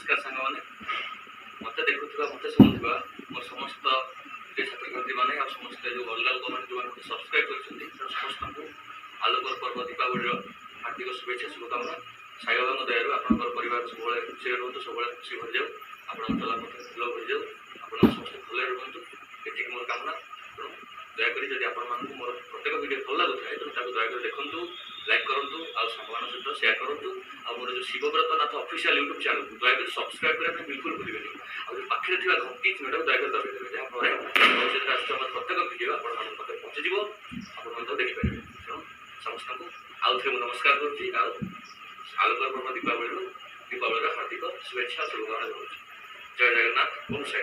नमस्कार सांग मैंने मत देखुवा मत शुणुवा मोर समस्त छात्रछात्री मैंने समस्त जो अलग लोक मैंने जो सब्सक्राइब कर समस्त को आलोकर पर्व दीपावली हार्दिक शुभेच्छा शुभकामना साई बाबा दयार आप परिवार सब खुशी रुहतु सब खुशी भरी जाऊ आप फूल भरी जाऊ आप समस्त भले रुहतु ये मोर कामना तेणु दयाकोरी जब आप मोर प्रत्येक वीडियो भल लगुए तो दयाकोरी देखूँ लाइक करूँ आ सामान सहित सेयार करूँ आ मोर जो शिवव्रत नाथ ऑफिशियल यूट्यूब चैनल को दयाकोरी सब्सक्राइब करने बिल्कुल भूलें और पाखे घंटी चिन्ह दयाकोरी दबाई देवे जहाँफल प्रत्येक वीडियो आप पहुँचीज आप देखिपारे तेणु समस्त को आउ थे नमस्कार करुँची आलोकर पर्व दीपावली हार्दिक शुभेच्छा शुभकामना करुँच जय जगन्नाथ ओम साई।